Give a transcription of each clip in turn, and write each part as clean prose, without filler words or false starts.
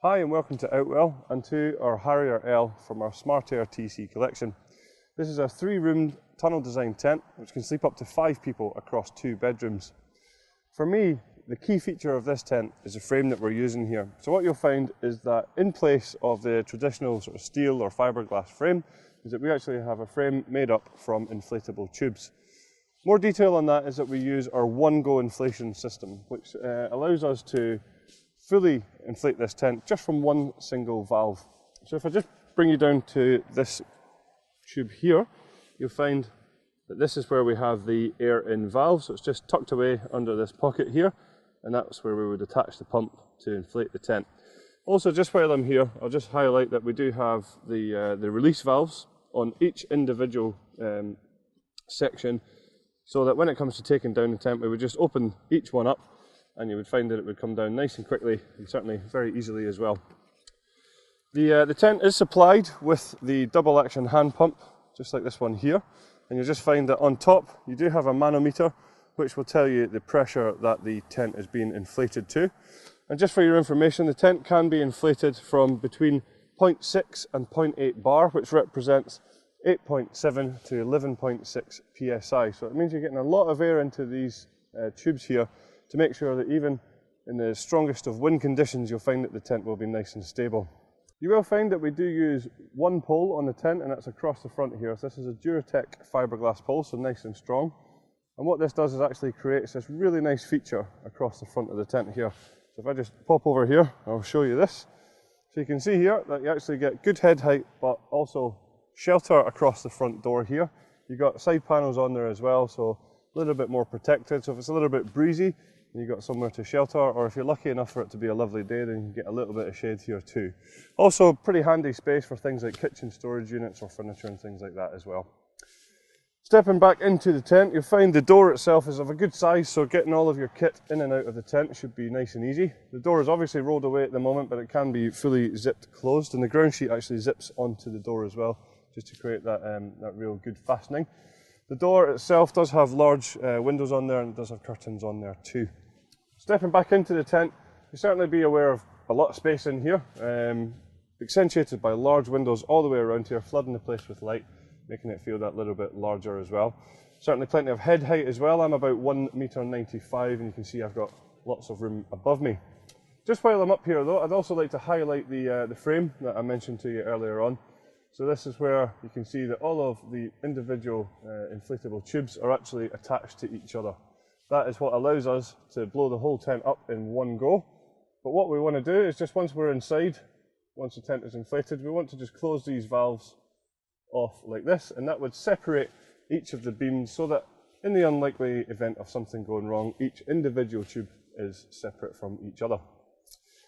Hi and welcome to Outwell and to our Harrier L from our Smart Air TC collection. This is a 3-room tunnel design tent which can sleep up to 5 people across 2 bedrooms. For me, the key feature of this tent is the frame that we're using here. So what you'll find is that in place of the traditional sort of steel or fiberglass frame, is that we actually have a frame made up from inflatable tubes. More detail on that is that we use our one-go inflation system, which allows us to fully inflate this tent just from one single valve. So if I just bring you down to this tube here, you'll find that this is where we have the air in valve, so it's just tucked away under this pocket here, and that's where we would attach the pump to inflate the tent. Also, just while I'm here, I'll just highlight that we do have the release valves on each individual section, so that when it comes to taking down the tent, we would just open each one up and you would find that it would come down nice and quickly and certainly very easily as well. The tent is supplied with the double action hand pump, just like this one here, and you'll just find that on top you do have a manometer which will tell you the pressure that the tent is being inflated to. And just for your information, the tent can be inflated from between 0.6 and 0.8 bar, which represents 8.7 to 11.6 psi. So it means you're getting a lot of air into these tubes here to make sure that even in the strongest of wind conditions, you'll find that the tent will be nice and stable. You will find that we do use one pole on the tent, and that's across the front here. So this is a Duratec fiberglass pole, so nice and strong. And what this does is actually creates this really nice feature across the front of the tent here. So if I just pop over here, I'll show you this. So you can see here that you actually get good head height, but also shelter across the front door here. You've got side panels on there as well, so a little bit more protected. So if it's a little bit breezy, you've got somewhere to shelter, or if you're lucky enough for it to be a lovely day, then you can get a little bit of shade here too. Also, pretty handy space for things like kitchen storage units or furniture and things like that as well. Stepping back into the tent, you'll find the door itself is of a good size, so getting all of your kit in and out of the tent should be nice and easy. The door is obviously rolled away at the moment, but it can be fully zipped closed, and the ground sheet actually zips onto the door as well, just to create that, that real good fastening. The door itself does have large windows on there, and it does have curtains on there too. Stepping back into the tent, you'll certainly be aware of a lot of space in here, accentuated by large windows all the way around here, flooding the place with light, making it feel that little bit larger as well. Certainly plenty of head height as well. I'm about 1.95 meters, and you can see I've got lots of room above me. Just while I'm up here though, I'd also like to highlight the frame that I mentioned to you earlier on. So this is where you can see that all of the individual inflatable tubes are actually attached to each other. That is what allows us to blow the whole tent up in one go. But what we want to do is just once we're inside, once the tent is inflated, we want to just close these valves off like this, and that would separate each of the beams so that in the unlikely event of something going wrong, each individual tube is separate from each other.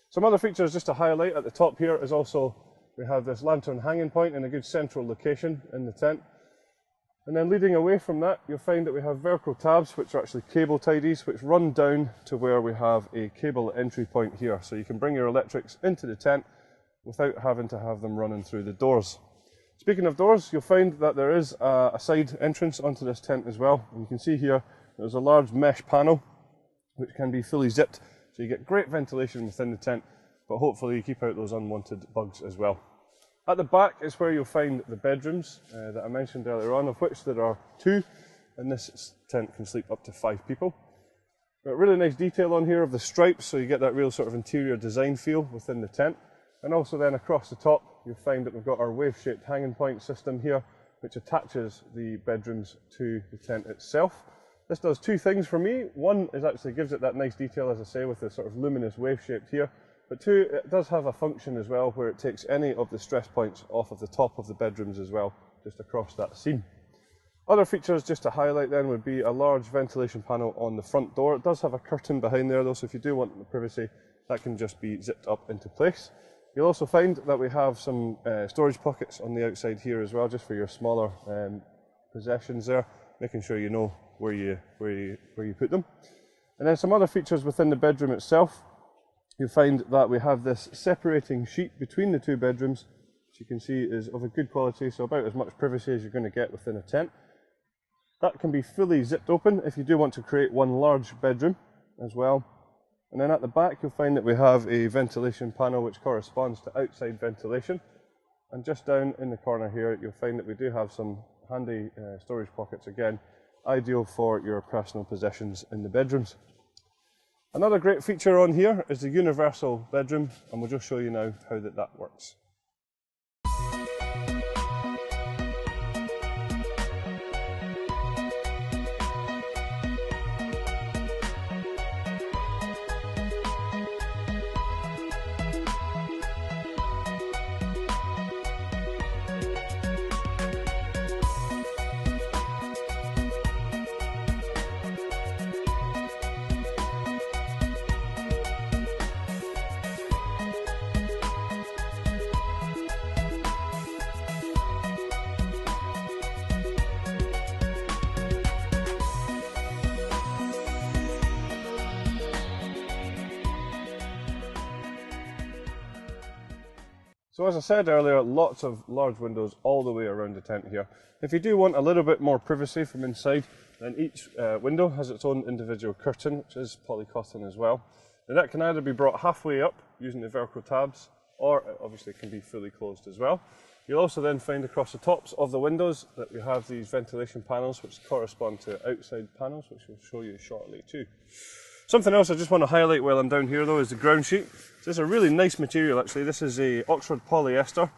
Some other features just to highlight at the top here is also we have this lantern hanging point in a good central location in the tent. And then leading away from that, you'll find that we have Velcro tabs, which are actually cable tidies, which run down to where we have a cable entry point here. So you can bring your electrics into the tent without having to have them running through the doors. Speaking of doors, you'll find that there is a side entrance onto this tent as well. And you can see here, there's a large mesh panel, which can be fully zipped. So you get great ventilation within the tent, but hopefully you keep out those unwanted bugs as well. At the back is where you'll find the bedrooms that I mentioned earlier on, of which there are 2, and this tent can sleep up to 5 people. Got a really nice detail on here of the stripes, so you get that real sort of interior design feel within the tent. And also then across the top, you'll find that we've got our wave-shaped hanging point system here, which attaches the bedrooms to the tent itself. This does 2 things for me. One is actually gives it that nice detail, as I say, with the sort of luminous wave-shaped here. But 2, it does have a function as well where it takes any of the stress points off of the top of the bedrooms as well, just across that seam. Other features just to highlight then would be a large ventilation panel on the front door. It does have a curtain behind there though, so if you do want the privacy, that can just be zipped up into place. You'll also find that we have some storage pockets on the outside here as well, just for your smaller possessions there, making sure you know where you put them. And then some other features within the bedroom itself. You'll find that we have this separating sheet between the 2 bedrooms, which you can see is of a good quality, so about as much privacy as you're going to get within a tent. That can be fully zipped open if you do want to create one large bedroom as well. And then at the back you'll find that we have a ventilation panel which corresponds to outside ventilation. And just down in the corner here you'll find that we do have some handy storage pockets again, ideal for your personal possessions in the bedrooms. Another great feature on here is the universal bedroom, and we'll just show you now how that works. So as I said earlier, lots of large windows all the way around the tent here. If you do want a little bit more privacy from inside, then each window has its own individual curtain, which is polycotton as well. Now that can either be brought halfway up using the Velcro tabs, or it obviously can be fully closed as well. You'll also then find across the tops of the windows that we have these ventilation panels which correspond to outside panels, which we'll show you shortly too. Something else I just want to highlight while I'm down here though is the ground sheet. So this is a really nice material actually. This is a Oxford polyester,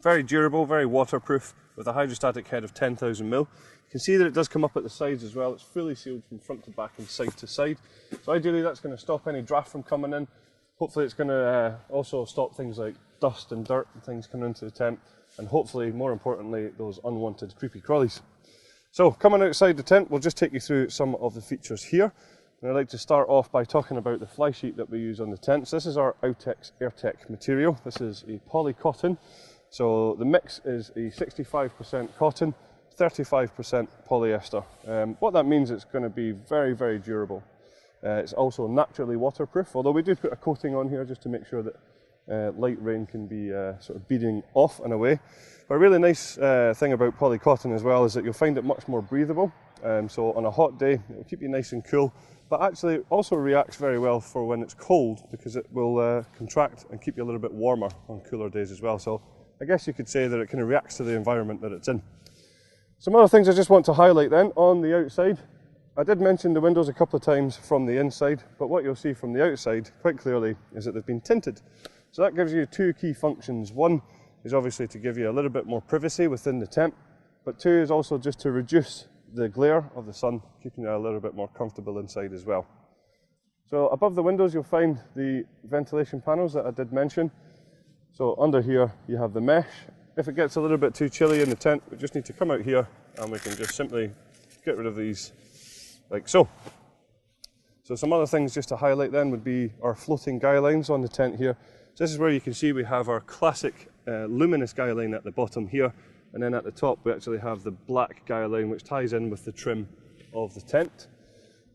very durable, very waterproof, with a hydrostatic head of 10,000 mil. You can see that it does come up at the sides as well. It's fully sealed from front to back and side to side. So ideally that's going to stop any draft from coming in. Hopefully it's going to also stop things like dust and dirt and things coming into the tent, and hopefully, more importantly, those unwanted creepy crawlies. So coming outside the tent, we'll just take you through some of the features here. And I'd like to start off by talking about the fly sheet that we use on the tent. So this is our Outex AirTech material. This is a polycotton. So the mix is a 65% cotton, 35% polyester. What that means, it's going to be very, very durable. It's also naturally waterproof, although we do put a coating on here just to make sure that light rain can be sort of beading off and away. But a really nice thing about polycotton as well is that you'll find it much more breathable. So on a hot day, it will keep you nice and cool, but actually it also reacts very well for when it's cold, because it will contract and keep you a little bit warmer on cooler days as well. So I guess you could say that it kind of reacts to the environment that it's in. Some other things I just want to highlight then on the outside. I did mention the windows a couple of times from the inside, but what you'll see from the outside quite clearly is that they've been tinted. So that gives you two key functions. One is obviously to give you a little bit more privacy within the tent, but two is also just to reduce the glare of the sun, keeping you a little bit more comfortable inside as well. So above the windows you'll find the ventilation panels that I did mention. So under here you have the mesh. If it gets a little bit too chilly in the tent, we just need to come out here and we can just simply get rid of these like so. So some other things just to highlight then would be our floating guy lines on the tent here. So this is where you can see we have our classic luminous guy line at the bottom here, and then at the top we actually have the black guy line which ties in with the trim of the tent.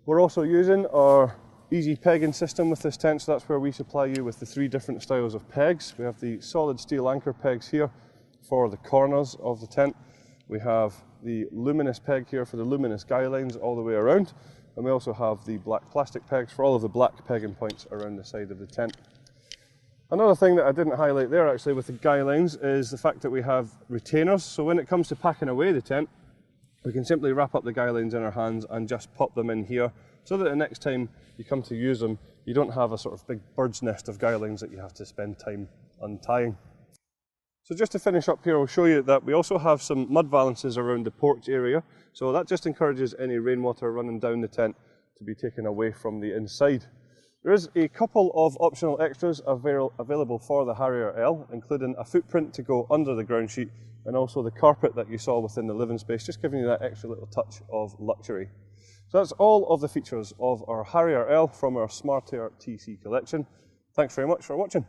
We're also using our easy pegging system with this tent, so that's where we supply you with the 3 different styles of pegs. We have the solid steel anchor pegs here for the corners of the tent. We have the luminous peg here for the luminous guy lines all the way around, and we also have the black plastic pegs for all of the black pegging points around the side of the tent. Another thing that I didn't highlight there actually with the guy lines is the fact that we have retainers. So when it comes to packing away the tent, we can simply wrap up the guy lines in our hands and just pop them in here, so that the next time you come to use them, you don't have a sort of big bird's nest of guy lines that you have to spend time untying. So just to finish up here, I'll show you that we also have some mud balances around the porch area. So that just encourages any rainwater running down the tent to be taken away from the inside. There is a couple of optional extras available for the Harrier L, including a footprint to go under the ground sheet, and also the carpet that you saw within the living space, just giving you that extra little touch of luxury. So that's all of the features of our Harrier L from our Smart Air TC collection. Thanks very much for watching.